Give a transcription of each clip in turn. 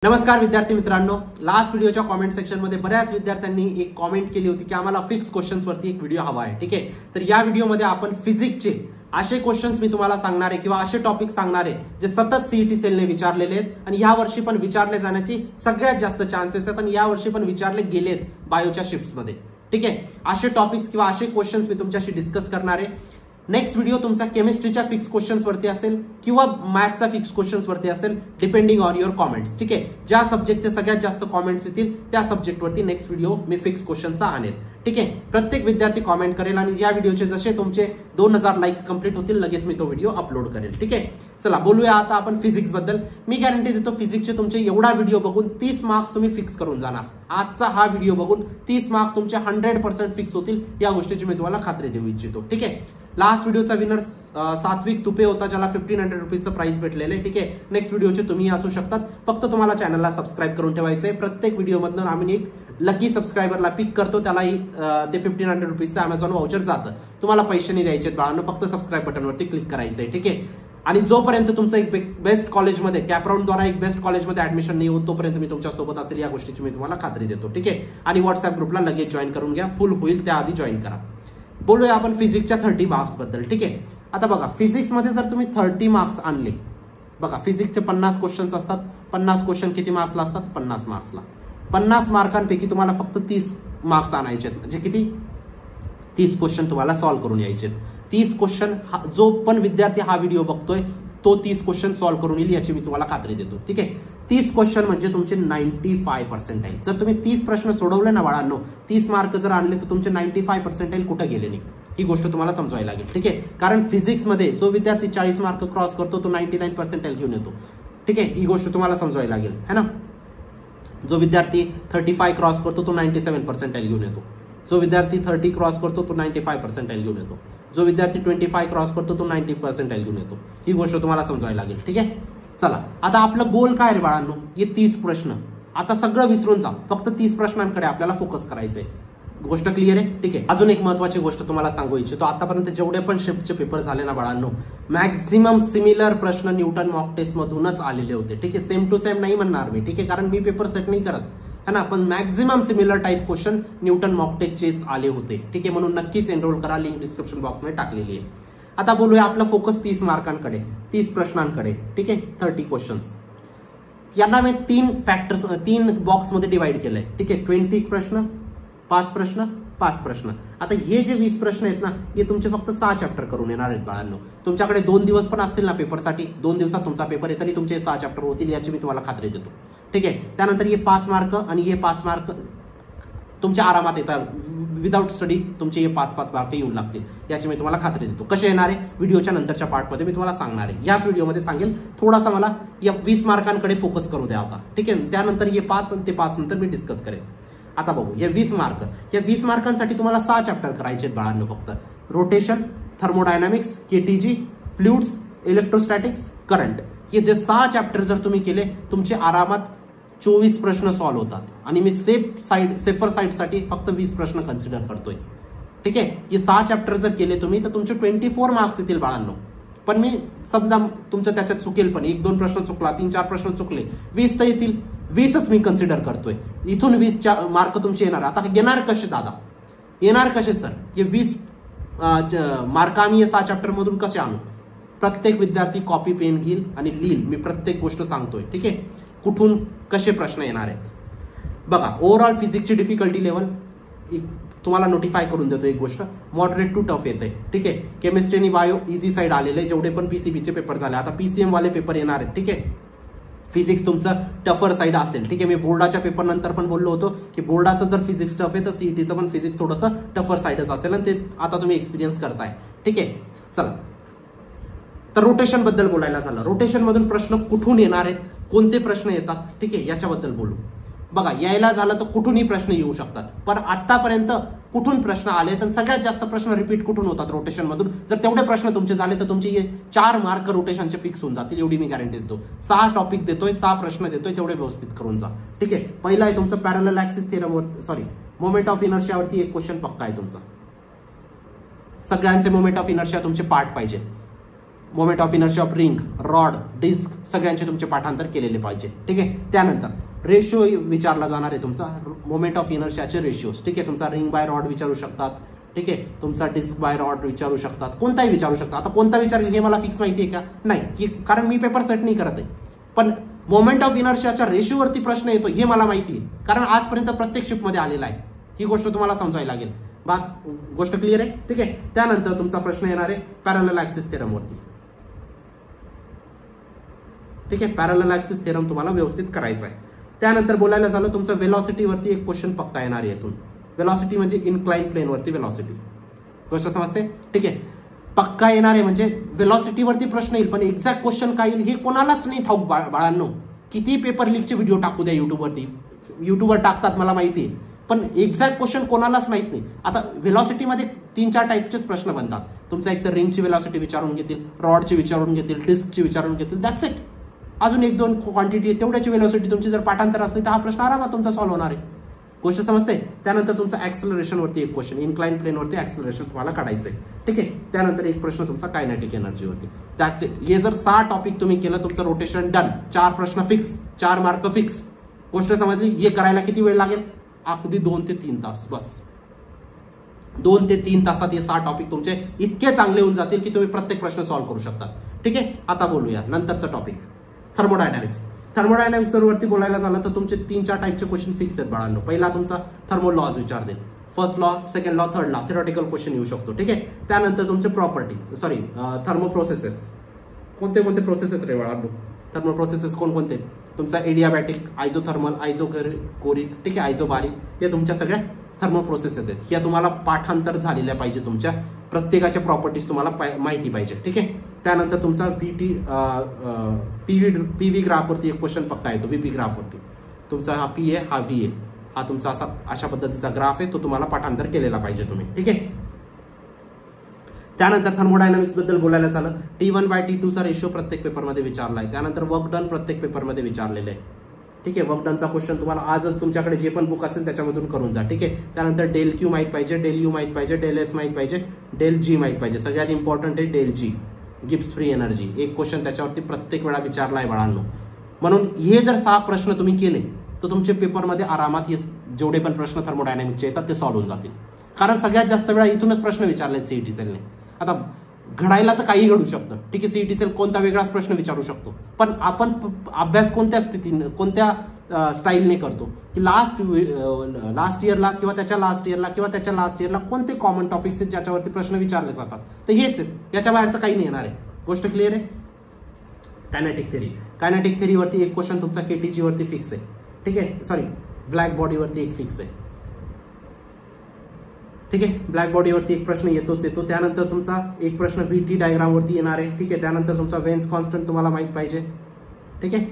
नमस्कार विद्यार्थी मित्रांनो, लास्ट व्हिडिओच्या कॉमेंट सेक्शन मध्ये बऱ्याच विद्यार्थ्यांनी एक कॉमेंट केली होती की आम्हाला फिक्स क्वेश्चन्स वरती एक व्हिडिओ हवा आहे. ठीक आहे, तर या व्हिडिओमध्ये आपण फिजिक्सचे असे क्वेश्चन्स मी तुम्हाला सांगणार आहे किंवा असे टॉपिक सांगणार आहे जे सतत सीईटी सेलने विचारलेले आहेत आणि या वर्षी पण विचारले जाण्याची सगळ्यात जास्त चान्सेस आहेत आणि या वर्षी पण विचारले गेलेत बायोच्या शिफ्ट्स मध्ये. ठीक आहे, असे टॉपिक्स किंवा असे क्वेश्चन्स मी तुमच्याशी डिस्कस करणार आहे. नेक्स्ट व्हिडिओ तुमचा केमिस्ट्रीच्या फिक्स क्वेश्चन्स वरती असेल किंवा मॅथ्सचा फिक्स क्वेश्चन्स वरती असेल, डिपेंडिंग ऑन युअर कॉमेंट्स. ठीक आहे, ज्या सब्जेक्टचे सगळ्यात जास्त कॉमेंट्स येतील त्या सब्जेक्ट वरती नेक्स्ट व्हिडिओ मी फिक्स क्वेश्चनचा आणेल. ठीक आहे, प्रत्येक विद्यार्थी कॉमेंट करेल आणि या व्हिडिओचे जसे तुमचे 2000 लाईक्स कंप्लीट होतील लगेच मी तो व्हिडिओ अपलोड करेल. ठीक आहे, चला बोलूया आता आपण फिजिक्स बद्दल. मी गॅरंटी देतो फिजिक्सचे तुमचे एवढा व्हिडिओ बघून 30 मार्क्स तुम्ही फिक्स करून जाणार. आजचा हा व्हिडिओ बघून 30 मार्क्स तुमचे 100% फिक्स होतील या गोष्टीची मी तुम्हाला खात्री देऊ इच्छितो. ठीक आहे, लास्ट व्हिडिओचा विनर सात्विक तुपे होता, ज्याला 1500 रुपीजचं प्राइस भेटलेलं आहे. ठीक आहे, नेक्स्ट व्हिडिओचे तुम्ही असू शकतात. फक्त तुम्हाला चॅनलला सबस्क्राईब करून ठेवायचंय. प्रत्येक व्हिडिओमधून आम्ही एक लकी सबस्क्रायबरला पिक करतो, त्यालाही ते 1500 रुपीजचं अमेझॉन व्हाउचर जातं. तुम्हाला पैसे नाही द्यायचे बाळांनो, फक्त सबस्क्राईब बटनवरती क्लिक करायचंय. ठीक आहे, आणि जोपर्यंत तुमचं एक बेस्ट कॉलेजमध्ये कॅपराउंडद्वारा एक बेस्ट कॉलेजमध्ये ऍडमिशन नाही होत तोपर्यंत मी तुमच्या सोबत असेल या गोष्टीची मी तुम्हाला खात्री देतो. ठीक आहे, आणि व्हॉट्सअप ग्रुपला लगेच जॉईन करून घ्या, फुल होईल त्याआधी जॉईन करा. बोलूया आपण फिजिक्सच्या 30 मार्क्स बद्दल. ठीक आहे, आता बघा फिजिक्स मध्ये जर तुम्ही 30 मार्क्स आणले, बघा फिजिक्सचे 50 क्वेश्चन्स असतात. 50 क्वेश्चन किती मार्क्सला असतात? 50 मार्क्सला. 50 मार्कांपैकी तुम्हाला फक्त 30 मार्क्स आणायचे आहेत. म्हणजे किती? 30 क्वेश्चन तुम्हाला सॉल्व्ह करून यायचे. 30 क्वेश्चन जो पण विद्यार्थी हा व्हिडिओ बघतोय तो 30 क्वेश्चन सॉल्व्ह करून येईल याची मी तुम्हाला खात्री देतो. ठीक आहे, 30 क्वेश्चन म्हणजे तुमचे 95% जर तुम्ही 30 प्रश्न सोडवले ना बाळांनो, 30 मार्क जर आणले तर तुमचे 95% कुठे गेले नाही, ही गोष्ट तुम्हाला समजायला लागेल. ठीक आहे, कारण फिजिक्समध्ये जो विद्यार्थी 40 मार्क क्रॉस करतो तो 99% घेऊन येतो. ठीक आहे, ही गोष्ट तुम्हाला समजायला लागेल है ना. जो विद्यार्थी 35 क्रॉस करतो तो 97% घेऊन येतो. जो विद्यार्थी 30 क्रॉस करतो तो 95% घेऊन येतो. जो विद्यार्थी 25 क्रॉस करतो तो 90% घेऊन येतो. ही गोष्ट तुम्हाला समजायला लागेल. ठीक आहे, चला आता आपलं गोल काय रे बाळांनो? हे 30 प्रश्न. आता सगळं विसरून जा, फक्त 30 प्रश्नांकडे आपल्याला फोकस करायचंय. गोष्ट क्लिअर आहे? ठीक आहे, अजून एक महत्वाची गोष्ट तुम्हाला सांगू इच्छितो. आतापर्यंत जेवढे पण शिफ्टचे पेपर झाले ना बाळांनो, मॅक्झिमम सिमिलर प्रश्न न्यूटन मॉक टेस्ट मधूनच आलेले होते. ठीक आहे, सेम टू सेम नाही म्हणणार मी. ठीक आहे, कारण मी पेपर सेट नाही करत है ना, पण maximum similar type question Newton mock टेस्टचेच आले होते. ठीक आहे, म्हणून नक्कीच एनरोल करा, लिंक डिस्क्रिप्शन बॉक्स मध्ये टाकलेली आहे. आता बोलूया आपला फोकस 30 मार्कांकडे, 30 प्रश्नांकडे. ठीक आहे, 30 क्वेश्चन्स. यांना मी 3 बॉक्स मध्ये डिवाइड केलंय. ठीक आहे, 20 प्रश्न, 5 प्रश्न, 5 प्रश्न. आता हे जे 20 प्रश्न आहेत ना, हे तुमचे फक्त 6 चॅप्टर करून येणार आहेत बाळांनो. तुमच्याकडे 2 दिवस पण असतील ना पेपरसाठी, 2 दिवसात तुमचा पेपर आहे तरी तुमचे 6 चॅप्टर होतील याची मी तुम्हाला खात्री देतो. ठीक आहे, त्यानंतर हे 5 मार्क आणि हे 5 मार्क तुमच्या आरामात येतात. विदाउट स्टडी तुमचे हे 5-5 मार्क येऊन लागतील याची मी तुम्हाला खात्री देतो. कसे येणार आहे व्हिडिओच्या नंतरच्या पार्टमध्ये मी तुम्हाला सांगणार आहे. याच व्हिडिओमध्ये सांगेल. थोडासा मला या 20 मार्कांकडे फोकस करू द्या आता. ठीक आहे, त्यानंतर हे 5 आणि ते 5 नंतर मी डिस्कस करेन. आता बघू हे 20 मार्क. या 20 मार्कांसाठी तुम्हाला 6 चॅप्टर करायचे आहेत बाळांनो फक्त. Rotation, thermodynamics, KTG, fluids, electrostatics, current. हे जे 6 चॅप्टर जर तुम्ही केले तुमचे आरामात 24 प्रश्न सॉल्व्ह होतात. आणि मी सेफर साईडसाठी फक्त 20 प्रश्न कन्सिडर करतोय. ठीक आहे, हे 6 चॅप्टर जर केले तुम्ही तर तुमचे 24 मार्क्स येतील बाळांनो. पण मी समजा तुमचं त्याच्यात चुकेल, पण 1-2 प्रश्न चुकला, 3-4 प्रश्न चुकले, 20 तर येतील. 20च मी कन्सिडर करतोय. इथून 20 मार्क तुमचे येणार. आता येणार कसे दादा? येणार कसे सर? हे 20 मार्क आम्ही 6 चॅप्टर मधून कसे आणू? प्रत्येक विद्यार्थी कॉपी पेन घेईल आणि लिहिल. मी प्रत्येक गोष्ट सांगतोय. ठीक आहे, कुठून कसे प्रश्न येणार आहेत बघा. ओव्हरऑल फिजिक्सची डिफिकल्टी लेवल तुम्हाला नोटिफाय करून देतो. एक गोष्ट मॉडरेट टू टफ येते. ठीक आहे, केमिस्ट्री आणि बायो इझी साईड आलेले, जेवढे पण पीसीबीचे पेपर झाले. आता पीसीएम वाले पेपर येणार आहेत. ठीक आहे, फिजिक्स तुमचं टफर साईड असेल. ठीक आहे, मी बोर्डाच्या पेपर नंतर पण बोललो होतो की बोर्डाचं जर फिजिक्स टफ आहे तर सीईटीचं पण फिजिक्स थोडंसं टफर साईडच असेल आणि ते आता तुम्ही एक्सपिरियन्स करताय. ठीक आहे, चला तर रोटेशन बद्दल बोलायला झालं. रोटेशन मधून प्रश्न कुठून येणार आहेत, कोणते प्रश्न येतात, ठीक आहे, याच्याबद्दल बोलू. बघा यायला झालं तर कुठूनही प्रश्न येऊ शकतात, पण आतापर्यंत कुठून प्रश्न आले तर सगळ्यात जास्त प्रश्न रिपीट कुठून होतात? रोटेशन मधून. जर तेवढे प्रश्न तुमचे झाले तर तुमचे 4 मार्क रोटेशनचे फिक्स होऊन जातील, एवढी मी गॅरंटी देतो. 6 टॉपिक देतोय, 6 प्रश्न देतोय, तेवढे व्यवस्थित करून जा. ठीक आहे, पहिला आहे तुमचं पॅरलल ऍक्सिस थेरमवर, मोमेंट ऑफ इनर्शियावरती एक क्वेश्चन पक्का आहे तुमचा. सगळ्यांचे मोमेंट ऑफ इनर्शिया तुमचे पार्ट पाहिजे. Moment of inertia of ring, rod, disc सगळ्यांचे तुमचे पाठांतर केलेले पाहिजे. ठीक आहे. त्यानंतर रेशिओ विचारला जाणार आहे तुमचा मोमेंट ऑफ इनर्शियाचे रेशिओज. ठीक आहे. तुमचा रिंग बाय रॉड विचारू शकतात. ठीक आहे. तुमचा डिस्क बाय रॉड विचारू शकतात. कोणताही विचारू शकतात. आता कोणता विचारेल हे मला फिक्स माहिती आहे का? नाही, कारण मी पेपर सेट नाही करत आहे. पण मोमेंट ऑफ इनर्शियाच्या रेशिओवरती प्रश्न येतो हे मला माहिती आहे, कारण आजपर्यंत प्रत्येक शिफ्टमध्ये आलेला आहे. ही गोष्ट तुम्हाला समजायला लागेल. गोष्ट क्लिअर आहे. ठीक आहे. त्यानंतर तुमचा प्रश्न येणार आहे पॅरलल ऍक्सिस थेरम वरती. ठीक आहे. पॅरलल ऍक्सिस थेरम तुम्हाला व्यवस्थित करायचा आहे. त्यानंतर बोलायला झालं तुमचं वेलॉसिटी वरती एक क्वेश्चन पक्का येणार आहे यातून. वेलॉसिटी म्हणजे इन्क्लाइन प्लेन वरती वेलॉसिटी. गोष्ट समजते? ठीक आहे. पक्का येणार आहे म्हणजे वेलॉसिटी वरती प्रश्न येईल, पण एक्झॅक्ट क्वेश्चन काय येईल हे कोणालाच नाही ठाऊक बाळांनो. किती पेपर लीकचे व्हिडिओ टाकू द्या युट्यूबवरती, युट्यूबवर टाकतात मला माहिती आहे, पण एक्झॅक्ट क्वेश्चन कोणालाच माहित नाही. आता व्हेलॉसिटीमध्ये 3-4 टाईपचेच प्रश्न बनतात. तुमचा एक तर रिंगची व्हेलॉसिटी विचारून घेतील, रॉडची विचारून घेतील, डिस्कची विचारून घेतील, दॅट्स इट. अजून 1-2 क्वांटिटी तेवढ्याची व्हेलॉसिटी तुमची जर पाठांतर असली तर हा प्रश्न आरामात तुमचा सॉल्व्ह होणार आहे. गोष्ट समजते? त्यानंतर तुमचा ऍक्सेलरेशन वरती एक क्वेश्चन, इन्क्लाइन प्लेन वरती ऍक्सेलरेशन तुम्हाला काढायचंय. ठीक आहे. त्यानंतर एक प्रश्न तुमचा कायनेटिक एनर्जी वरती. That's it. हे जर 6 टॉपिक तुम्ही केलं तुमचं रोटेशन डन. 4 प्रश्न फिक्स, 4 मार्क फिक्स. गोष्ट समजली? हे करायला किती वेळ लागेल? अगदी 2 ते 3 तास. बस 2 ते 3 तासात हे 6 टॉपिक तुमचे इतके चांगले होऊन जातील की तुम्ही प्रत्येक प्रश्न सॉल्व्ह करू शकता. ठीक आहे. आता बोलूया नंतरचा टॉपिक थर्मोडायनामिक्स. थर्मोडायनामिक्स वरती बोलायला झालं तर तुमचे 3-4 टाईपचे क्वेश्चन फिक्स आहेत बाळांनो. पहिला तुमचा थर्मो लॉज विचार देईल. First law, second law, third law theoretical question येऊ शकतो. ठीक आहे. त्यानंतर तुमचे प्रॉपर्टी थर्मो प्रोसेसेस. कोणते कोणते प्रोसेस आहेत रे बाळांनो? थर्मो प्रोसेसेस कोणकोणते? तुमचा एडियाबॅटिक, आयझोथर्मल, आयझोकोरिक, ठीक आहे, आयझोबारिक, हे तुमच्या सगळ्या थर्मो प्रोसेस आहेत. या तुम्हाला पाठांतर झालेल्या पाहिजे. तुमच्या प्रत्येकाच्या प्रॉपर्टीज तुम्हाला माहिती पाहिजे. ठीक आहे. त्यानंतर तुमचा पीव्ही ग्राफवरती एक क्वेश्चन पक्का येतो. व्हीपी ग्राफवरती तुमचा हा पी आहे, हा व्ही आहे, हा तुमचा अशा पद्धतीचा ग्राफ आहे, तो तुम्हाला पाठांतर केलेला पाहिजे तुम्ही. ठीक आहे. त्यानंतर थर्मोडायनामिक्स बद्दल बोलायला झालं T1/T2 चा रेशिओ प्रत्येक पेपरमध्ये विचारला आहे. त्यानंतर वर्क डन प्रत्येक पेपरमध्ये विचारलेलं आहे. ठीक आहे. वर्क डनचा क्वेश्चन तुम्हाला आजच तुमच्याकडे जे पण बुक असेल त्याच्यामधून करून जा. ठीक आहे. त्यानंतर डेल क्यू माहित पाहिजे, डेल यू माहित पाहिजे, डेल एस माहित पाहिजे, डेल जी माहित पाहिजे. सगळ्यात इम्पॉर्टंट आहे डेल जी, गिब्स फ्री एनर्जी. एक क्वेश्चन त्याच्यावरती प्रत्येक वेळा विचारला आहे बाळांनो. म्हणून हे जर 6 प्रश्न तुम्ही केले तर तुमच्या पेपरमध्ये आरामात हे जेवढे पण प्रश्न थर्मोडायनामिक्सचे येतात ते सॉल्व्ह होऊन जातील. कारण सगळ्यात जास्त वेळा इथूनच प्रश्न विचारले सीईटी सेलने. आता घडायला तर काही घडू शकतं. ठीक आहे. सीईटी सेल कोणता वेगळाच प्रश्न विचारू शकतो, पण आपण अभ्यास कोणत्या स्थितीने, कोणत्या स्टाईलने करतो की लास्ट इयरला किंवा त्याच्या लास्ट इयरला किंवा त्याच्या लास्ट इयरला कोणते कॉमन टॉपिक्स आहेत ज्याच्यावरती प्रश्न विचारले जातात, तर हेच आहेत. याच्या बाहेरचं काही नाही येणार आहे. गोष्ट क्लिअर आहे? Kinetic theory. कायनेटिक थेरीवरती एक क्वेश्चन तुमचा केटीजी वरती फिक्स आहे. ठीक आहे. ब्लॅक बॉडीवरती एक फिक्स आहे. ठीक आहे. ब्लॅक बॉडीवरती एक प्रश्न येतोच येतो. त्यानंतर तुमचा एक प्रश्न व्हीटी डायग्राम वरती येणार आहे. ठीक आहे. त्यानंतर तुमचा वेन्स कॉन्स्टंट तुम्हाला माहित पाहिजे. ठीक आहे.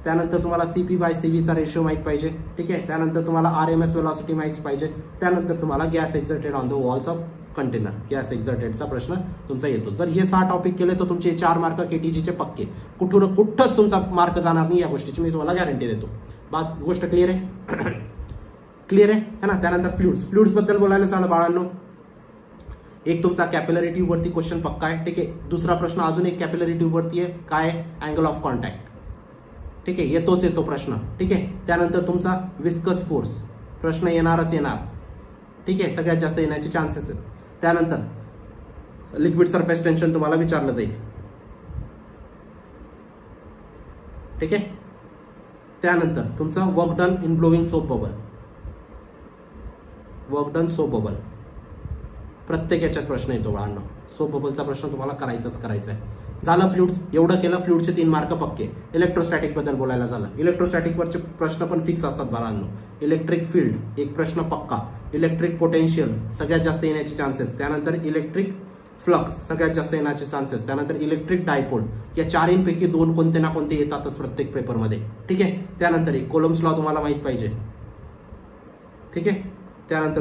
त्यानंतर तुम्हाला CP/CV चा रेशिओ माहित पाहिजे. ठीक आहे. त्यानंतर तुम्हाला RMS व्हेलॉसिटी माहित पाहिजे. त्यानंतर तुम्हाला gas exerted on the walls of container, gas एक्झर्टेडचा प्रश्न तुमचा येतो. जर हे 6 टॉपिक केले तर तुमचे 4 मार्क केटीजीचे पक्के. कुठंच तुमचा मार्क जाणार नाही या गोष्टीची मी तुम्हाला गॅरंटी देतो. गोष्ट क्लिअर आहे? क्लिअर आहे ना? त्यानंतर फ्लुइड्स बद्दल बोलायला झालं बाळांनो, एक तुमचा कॅपिलरी ट्यूब वरती क्वेश्चन पक्का आहे. ठीक आहे. दुसरा प्रश्न अजून एक कॅपिलरी ट्यूब वरती आहे. काय? Angle of contact. ठीक आहे. येतो प्रश्न. ठीक आहे. त्यानंतर तुमचा विस्कस फोर्स प्रश्न येणारच येणार. ठीक आहे. सगळ्यात जास्त येण्याचे चान्सेस आहेत. त्यानंतर लिक्विड सरफेस टेन्शन तुम्हाला विचारलं जाईल. ठीक आहे. त्यानंतर तुमचा work done in blowing soap bubble. Work done soap bubble प्रत्येक याच्यात प्रश्न येतो बाळांनो. सोप बबलचा प्रश्न तुम्हाला करायचा आहे. झालं फ्लुइड्स. एवढं केलं. फ्लुइडचे 3 मार्क पक्के. इलेक्ट्रोस्टॅटिक बद्दल बोलायला झालं. इलेक्ट्रोस्टॅटिक वरचे प्रश्न पण फिक्स असतात बाळांनो. इलेक्ट्रिक फील्ड एक प्रश्न पक्का. इलेक्ट्रिक पोटेन्शियल सगळ्यात जास्त येण्याचे चान्सेस. त्यानंतर इलेक्ट्रिक फ्लक्स सगळ्यात जास्त येण्याचे चान्सेस. त्यानंतर इलेक्ट्रिक डायपोल. या 4 2 कोणते ना कोणते येतातच प्रत्येक पेपरमध्ये. ठीक आहे. त्यानंतर एक कोलम्स लॉ तुम्हाला माहित पाहिजे. ठीक आहे. त्यानंतर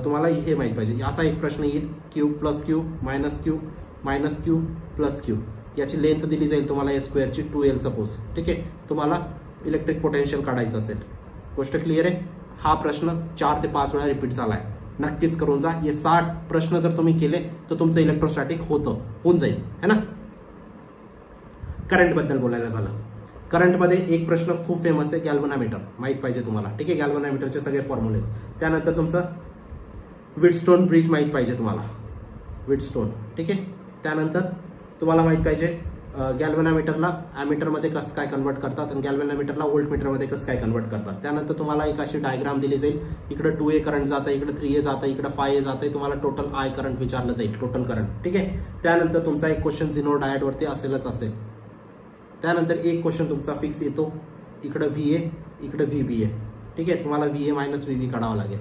तुम्हाला हे माहित पाहिजे. असा एक प्रश्न येईल Q + Q -Q +Q. याची लेंथ दिली जाईल तुम्हाला स्क्वेअरची 2L सपोज. ठीक आहे. तुम्हाला इलेक्ट्रिक पोटेन्शियल काढायचं असेल. गोष्ट क्लिअर आहे? हा प्रश्न 4 ते 5 वेळा रिपीट झालाय. नक्कीच करून जा. हे 60 प्रश्न जर तुम्ही केले तर तुमचं इलेक्ट्रोस्टॅटिक होऊन जाईल है ना. करंट बद्दल बोलायला झालं, करंटमध्ये एक प्रश्न खूप फेमस आहे, गॅल्व्हनोमीटर माहित पाहिजे तुम्हाला. ठीक आहे, गॅल्व्हनोमीटरचे सगळे फॉर्म्युलेस. त्यानंतर तुमचं व्हीटस्टोन ब्रिज माहित पाहिजे तुम्हाला, व्हीटस्टोन. ठीक आहे, त्यानंतर तुम्हाला माहित पाहिजे गॅल्व्हनोमीटरला ॲमीटरमध्ये कसं काय कन्वर्ट करतात आणि गॅल्व्हनोमीटरला व्होल्टमीटरमध्ये कसं काय कन्वर्ट करतात. त्यानंतर तुम्हाला एक अशी डायग्राम दिली जाईल, इकडे 2A करंट जातं, इकडे 3A जातं, इकडे 5A जातं, तुम्हाला टोटल I करंट विचारलं जाईल, टोटल करंट. ठीक आहे, त्यानंतर तुमचा एक क्वेश्चन झिनो डायोडवरती असेलच असेल. त्यानंतर एक क्वेश्चन तुमचा फिक्स येतो, इकडे VA इकडे VB आहे. ठीक आहे, तुम्हाला VA मायनस VB काढावा लागेल.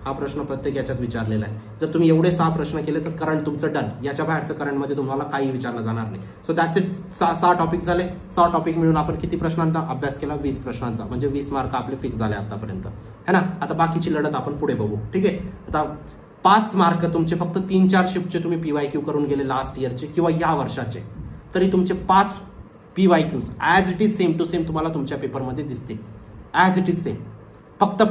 हा प्रश्न प्रत्येक याच्यात विचारलेला आहे. जर तुम्ही एवढे 6 प्रश्न केले तर करंट तुमचं डन. याच्या बाहेरचं करंटमध्ये तुम्हाला काही विचारलं जाणार नाही. So that's it. 6 टॉपिक झाले. 6 टॉपिक मिळून आपण किती प्रश्नांचा अभ्यास केला? 20 प्रश्नांचा, म्हणजे 20 मार्क आपले फिक्स झाले आतापर्यंत है ना. आता बाकीची लढत आपण पुढे बघू. ठीक आहे, आता 5 मार्क तुमचे फक्त 3-4 शिफ्टचे तुम्ही PYQ करून गेले लास्ट इयरचे किंवा या वर्षाचे, तरी तुमचे 5 PYQs as it is same to same तुम्हाला तुमच्या पेपरमध्ये दिसते. As it is same. फक्त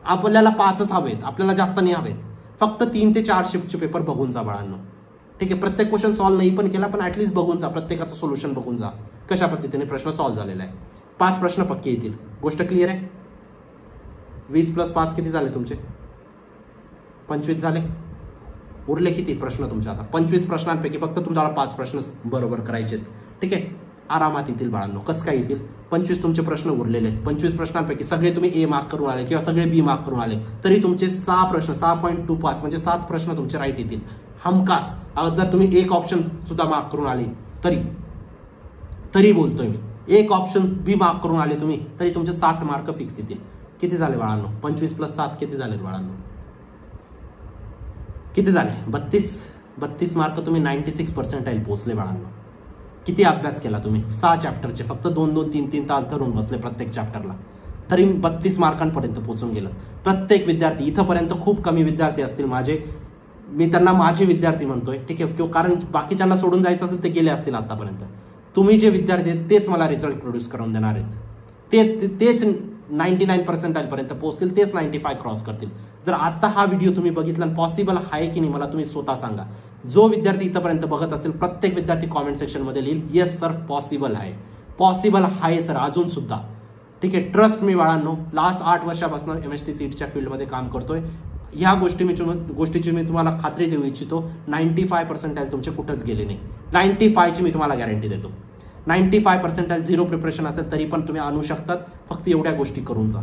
आपल्याला 5च हवेत, आपल्याला जास्त नाही हवेत. फक्त 3 ते 4 शिफ्टचे पेपर बघून जा बाळांनो. ठीक आहे, प्रत्येक क्वेश्चन सॉल्व्ह नाही पण केला, पण ऍटलीस्ट बघून जा, प्रत्येकाचं सोल्युशन बघून जा, कशा पद्धतीने प्रश्न सॉल्व्ह झालेला आहे. 5 प्रश्न पक्के येतील. गोष्ट क्लिअर आहे. 20 + 5 किती झाले तुमचे? 25 झाले. उरले किती प्रश्न तुमचे? आता 25 प्रश्नांपैकी फक्त तुम्हाला 5 प्रश्न बरोबर करायचे. ठीक आहे, आरामात येतील बाळांनो. कसं काय येतील? 25 तुमचे प्रश्न उरलेले आहेत. 25 प्रश्नांपैकी सगळे तुम्ही A मार्क करून आले किंवा सगळे B मार्क करून आले, तरी तुमचे 6 प्रश्न 6.25 म्हणजे 7 प्रश्न तुमचे राईट येतील हमखास. जर तुम्ही एक ऑप्शन सुद्धा मार्क करून आले तरी बोलतोय मी, एक ऑप्शन B मार्क करून आले तुम्ही, तरी तुमचे 7 मार्क फिक्स येतील. किती झाले बाळांनो? 25 + 7 किती झाले बाळांनो? किती झाले? 32 मार्क तुम्ही 96% पोहोचले बाळांनो. किती अभ्यास केला तुम्ही? 6 चॅप्टरचे फक्त 2-2, 3-3 तास धरून बसले प्रत्येक चॅप्टरला, तरी 32 मार्कांपर्यंत पोहोचून गेलं प्रत्येक विद्यार्थी. इथंपर्यंत खूप कमी विद्यार्थी असतील माझे, मी त्यांना माझे विद्यार्थी म्हणतोय. ठीक आहे, कारण बाकीच्यांना सोडून जायचं असेल ते गेले असतील आतापर्यंत. तुम्ही जे विद्यार्थी आहेत तेच मला रिझल्ट प्रोड्यूस करून देणार आहेत. तेच 99% पर्यंत पोहोचतील, तेच 95 क्रॉस करतील. जर आता हा व्हिडिओ तुम्ही बघितला पॉसिबल आहे की नाही मला तुम्ही स्वतः सांगा. जो विद्यार्थी इथपर्यंत बघत असेल प्रत्येक विद्यार्थी कॉमेंट सेक्शन मध्ये लिहिल येस सर पॉसिबल आहे, पॉसिबल आहे सर अजून सुद्धा. ठीक आहे, ट्रस्ट मी बाळांनो, लास्ट 8 वर्षापासून MST सीटच्या फील्डमध्ये काम करतोय. ह्या गोष्टीची मी तुम्हाला खात्री देऊ इच्छितो. 95% तुमचे कुठंच गेले नाही. 95ची मी तुम्हाला गॅरंटी देतो. 95% 0 प्रिपरेशन असेल तरी पण तुम्ही आणू शकतात. फक्त एवढ्या गोष्टी करून जा.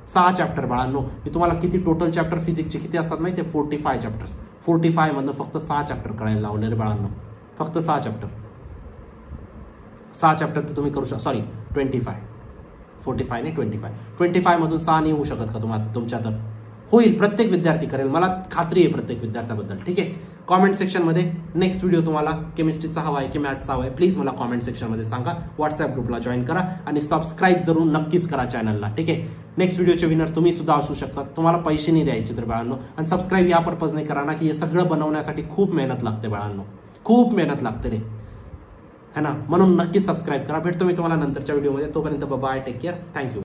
6 चॅप्टर बाळांनो, मी तुम्हाला किती टोटल चॅप्टर फिजिक्सचे किती असतात माहिती आहे? 45 चॅप्टर्स. 45 मधनं फक्त 6 चॅप्टर करायला लावले रे बाळांनो. फक्त 6 चॅप्टर. 6 चॅप्टर तर तुम्ही करू शकता. सॉरी 25, 45 नाही 25. 25 मधून 6 नाही होऊ शकत का तुम्हाला? तुमच्या तर होईल. प्रत्येक विद्यार्थी करेल, मला खात्री आहे प्रत्येक विद्यार्थ्याबद्दल. ठीक आहे, कॉमेंट सेक्शनमध्ये नेक्स्ट व्हिडिओ तुम्हाला केमिस्ट्रीचा हवा आहे की मॅथ्सचा हवा आहे प्लीज मला कॉमेंट सेक्शनमध्ये सांगा. व्हॉट्सअप ग्रुपला जॉईन करा आणि सबस्क्राईब जरूर नक्कीच करा चॅनलला. ठीक आहे, नेक्स्ट व्हिडिओचे विनर तुम्ही सुद्धा असू शकता. तुम्हाला पैसे नाही द्यायचे तर बाळांनो. आणि सबस्क्राईब या पर्पजने करा ना की हे सगळं बनवण्यासाठी खूप मेहनत लागते बाळांनो, खूप मेहनत लागते रे है ना. म्हणून नक्कीच सबस्क्राईब करा. भेटतो मी तुम्हाला नंतरच्या व्हिडिओमध्ये. तोपर्यंत बाय, टेक केअर, थँक्यू.